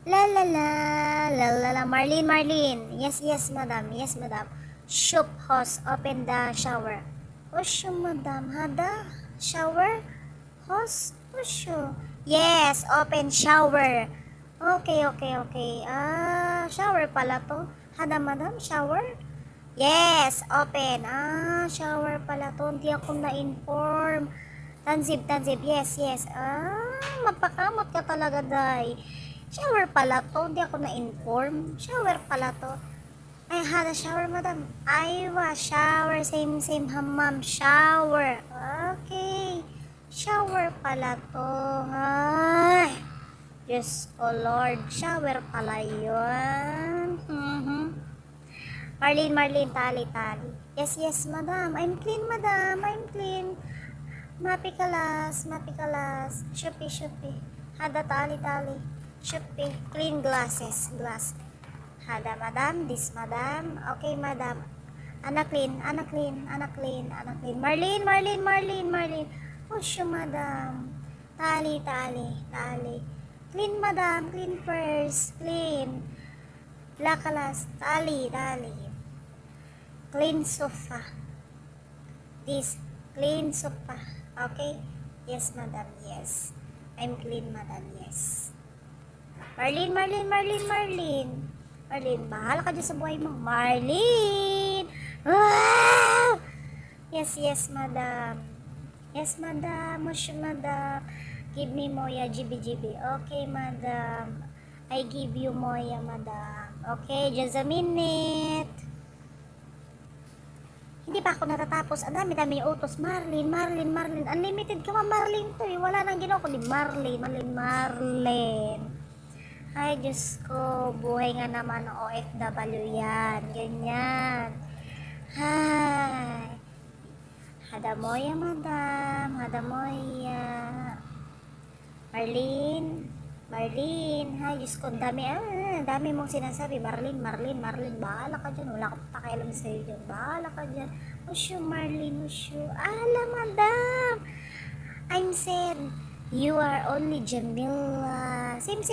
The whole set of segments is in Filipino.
La la la, la la la. Marlene, Marlene. Yes, yes, madam. Yes, madam. Shop host, open the shower. Osho, madam. Hada? Shower? Host? Osho. Yes, open shower. Okay, okay, okay. Shower pala to. Hada, madam? Shower? Yes, open. Shower pala to. Hindi ako na-inform. Tanzib, tanzib. Yes, yes. Mapakamot ka talaga, day. Shower pala to. Hindi ako na-inform. Shower pala to. I had a shower, madam. Aywa, shower. Same, same, hammam. Shower. Okay. Shower pala to. Ay. Diyos ko, Lord. Shower pala yun. Marlene, Marlene, tali, tali. Yes, yes, madam. I'm clean, madam. I'm clean. Mapikalas, mapikalas. Shopee, Shopee. Hada, tali, tali. Shopee. Clean glasses, glass. Hada, madam. This, madam. Okay, madam. Anak clean, anak clean, anak clean, anak clean. Marlene, Marlene, Marlene, Marlene. Push, madam. Tali, tali, tali. Clean, madam. Clean first. Clean. Lakalas. Tali, tali. Clean sofa. This. Clean sofa. Okay? Yes, madam. Yes. I'm clean, madam. Yes. Marlene, Marlene, Marlene, Marlene. Marlene, bahala ka dyan sa buhay mo. Marlene! Ah! Yes, yes, madam. Yes, madam. Mush, madam. Give me Moya, GB. Okay, madam. I give you Moya, madam. Okay, just a minute. Hindi pa ako natatapos. Ang dami-dami yung utos. Marlene, Marlene, Marlene. Unlimited ka ma, Marlene to eh. Wala nang ginawa kundi Marlene, Marlene, Marlene. Ay, Diyos ko. Buhay nga naman ng OFW yan. Ganyan. Hay. Hada moya, madam. Hada moya. Marlene. Marlene. Hay, Diyos ko. Dami mong sinasabi. Marlene, Marlene, Marlene. Bahala ka dyan. Wala akong pakialam sa'yo dyan. Bahala ka dyan. Usyo, Marlene, usyo. Ala, madam. I'm said, you are only Jamila. Same,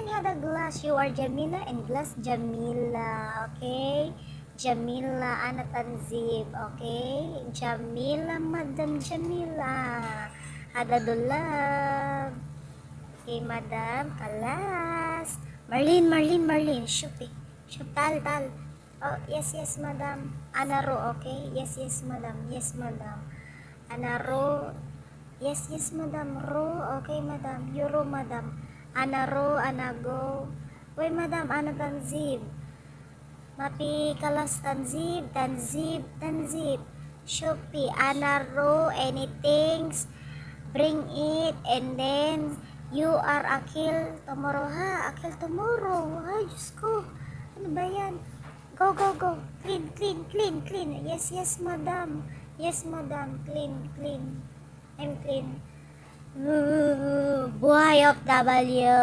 hada glass. You are Jamila and glass Jamila. Okay? Jamila, Ana Tanzib. Okay? Jamila, Madam Jamila. Hada dulab. Okay, Madam. Kalas. Marlene, Marlene, Marlene. Shupi. Tal. Oh, yes, yes, Madam. Anaro, okay? Yes, yes, Madam. Yes, Madam. Anaro. Yes, yes, Madam. Ro. Okay, Madam. Euro, Madam. Anaro, anago. Uy, Madam. Ana Tanzib. Mapi kalas Tanzib. Tanzib. Shopee. Anaro. Anything. Bring it. And then, you are Akil tomorrow, ha? Akil tomorrow. Ay, Diyos ko. Ano ba yan? Go. Clean. Yes, madam. Yes, madam. Clean. I'm clean. Buhay of W.